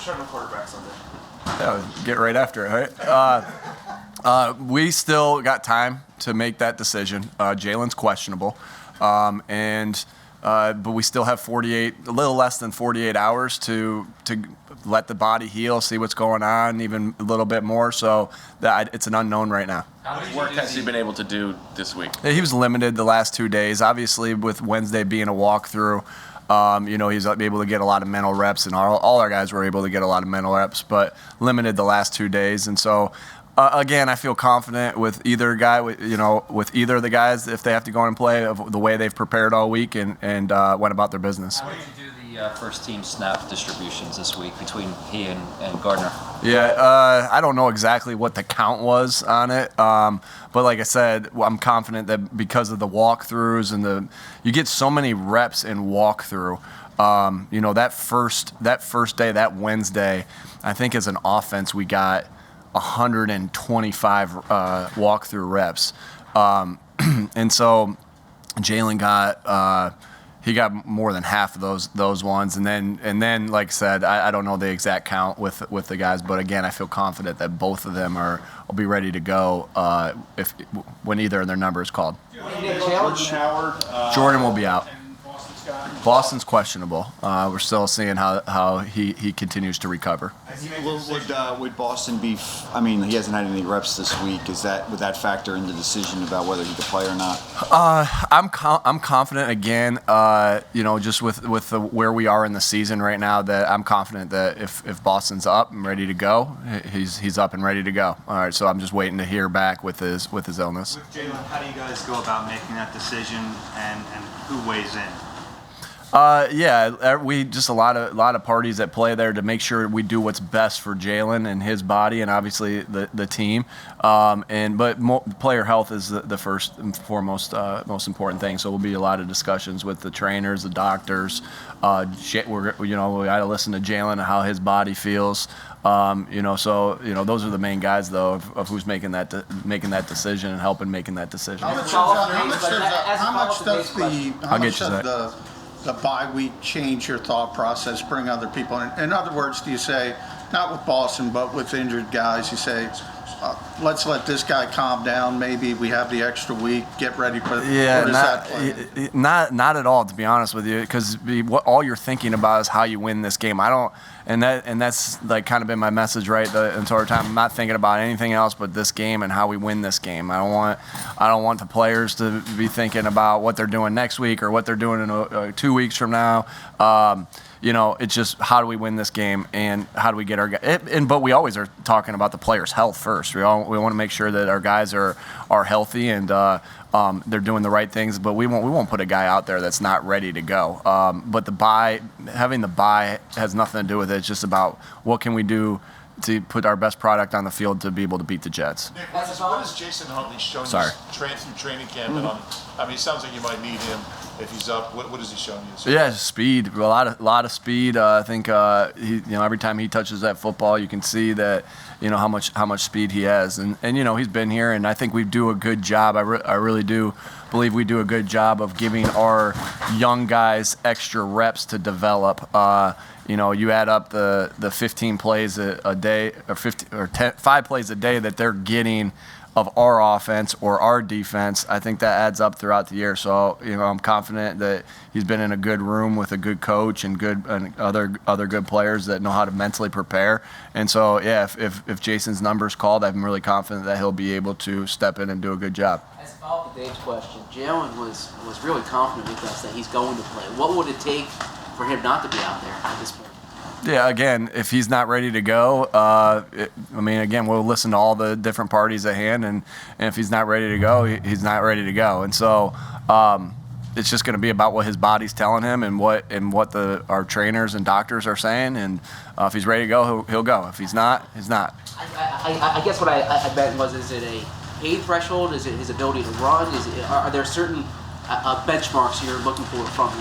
starting quarterback Sunday? Yeah, get right after it, right? We still got time to make that decision. Jalen's questionable, but we still have a little less than 48 hours to let the body heal, see what's going on, even a little bit more. So it's an unknown right now. How much work has he been able to do this week? He was limited the last 2 days. Obviously, with Wednesday being a walkthrough, he's able to get a lot of mental reps, and all our guys were able to get a lot of mental reps, but limited the last 2 days. And so, again, I feel confident with either guy, with either of the guys, if they have to go and play, of the way they've prepared all week and went about their business. How did you do the first team snap distributions this week between he and Gardner? Yeah, I don't know exactly what the count was on it, but like I said, I'm confident that because of the walkthroughs and you get so many reps in walkthrough. That first day, that Wednesday, I think as an offense we got 125 walkthrough reps, and so Jalen got. He got more than half of those ones, and then like I said, I don't know the exact count with the guys, but again, I feel confident that both of them will be ready to go when either of their number is called. Jordan will be out. Boston's questionable. We're still seeing how he continues to recover. Would Boston be? I mean, he hasn't had any reps this week. Would that factor in the decision about whether he could play or not? I'm confident again. Just with where we are in the season right now, that I'm confident that if Boston's up and ready to go, he's up and ready to go. All right, so I'm just waiting to hear back with his illness. With Jalen, how do you guys go about making that decision, and who weighs in? We just a lot of parties at play there to make sure we do what's best for Jalen and his body, and obviously the team. But player health is the first and foremost most important thing. So will be a lot of discussions with the trainers, the doctors. We got to listen to Jalen and how his body feels. Those are the main guys though of who's making that decision and helping making that decision. How much does the bye week change your thought process, bring other people in? In other words, do you say, not with Boston, but with injured guys, you say, let's let this guy calm down, maybe we have the extra week, get ready for not at all, to be honest with you, because all you're thinking about is how you win this game. That's like kind of been my message the entire time. I'm not thinking about anything else but this game and how we win this game. I don't want the players to be thinking about what they're doing next week or what they're doing in 2 weeks from now. It's just how do we win this game and how do we get our guys. But we always are talking about the players' health first. We want to make sure that our guys are healthy and they're doing the right things. But we won't put a guy out there that's not ready to go. But having the bye has nothing to do with it. It's just about what can we do to put our best product on the field to be able to beat the Jets. Nick, what has Jason Huntley shown you through training camp? And it sounds like you might need him if he's up. What has he shown you? Yeah, speed. A lot of speed. I think every time he touches that football, you can see that how much speed he has. And he's been here, and I think we do a good job. I really do believe we do a good job of giving our young guys extra reps to develop. You add up the 15 plays a day or 5 plays a day that they're getting of our offense or our defense. I think that adds up throughout the year. So I'm confident that he's been in a good room with a good coach and other good players that know how to mentally prepare. And so if Jason's number's called, I'm really confident that he'll be able to step in and do a good job. As a follow-up to Dave's question, Jalen was really confident with us that he's going to play. What would it take for him not to be out there at this point? Yeah, again, if he's not ready to go, we'll listen to all the different parties at hand, and if he's not ready to go, he's not ready to go. And so it's just going to be about what his body's telling him and what our trainers and doctors are saying. And if he's ready to go, he'll go. If he's not, he's not. I guess what I meant was, is it a pain threshold? Is it his ability to run? Are there certain benchmarks you're looking for from him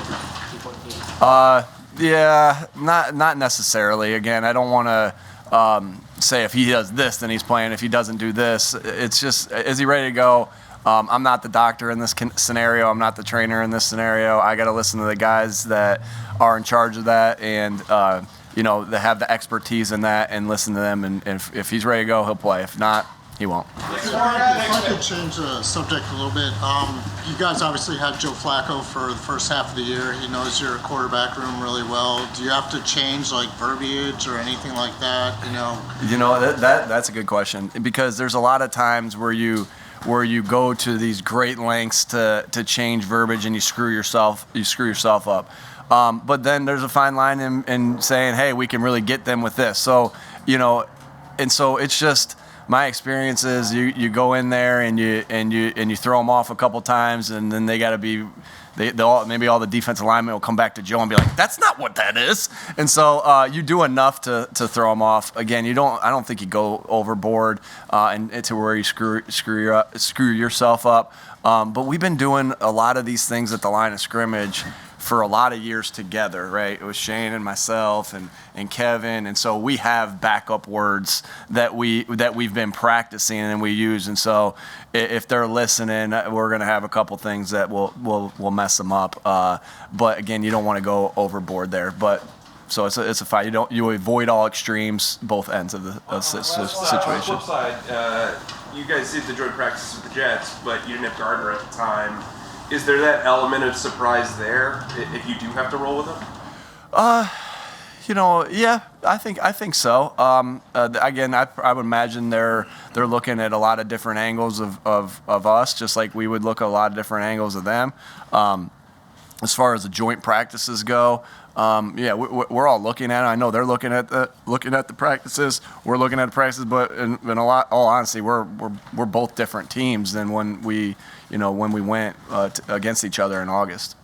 before the game? Yeah, not necessarily. Again, I don't want to say if he does this, then he's playing. If he doesn't do this, it's just, is he ready to go? I'm not the doctor in this scenario. I'm not the trainer in this scenario. I got to listen to the guys that are in charge of that. And, that have the expertise in that and listen to them. And if he's ready to go, he'll play. If not, he won't. If I could change the subject a little bit, you guys obviously had Joe Flacco for the first half of the year. He knows your quarterback room really well. Do you have to change like verbiage or anything like that? That's a good question, because there's a lot of times where you go to these great lengths to change verbiage and you screw yourself up. But then there's a fine line in saying, hey, we can really get them with this. So and so it's just. My experience is you go in there and you throw them off a couple times, and then they got to be maybe all the defensive linemen will come back to Joe and be like, that's not what that is. And so you do enough to throw them off. Again, I don't think you go overboard and to where you screw yourself up. But we've been doing a lot of these things at the line of scrimmage for a lot of years together, right? It was Shane and myself and Kevin, and so we have backup words that we've been practicing and we use. And so if they're listening, we're going to have a couple things that will mess them up. But again, you don't want to go overboard there. But so it's a fight. You avoid all extremes, both ends of the situation. On the flip side, you guys did the joint practices with the Jets, but you didn't have Gardner at the time. Is there that element of surprise there if you do have to roll with him? Yeah, I think so. Again, I would imagine they're looking at a lot of different angles of us, just like we would look at a lot of different angles of them. As far as the joint practices go, we're all looking at it. I know they're looking at the practices. We're looking at the practices, but in all honesty, we're both different teams than when we went against each other in August.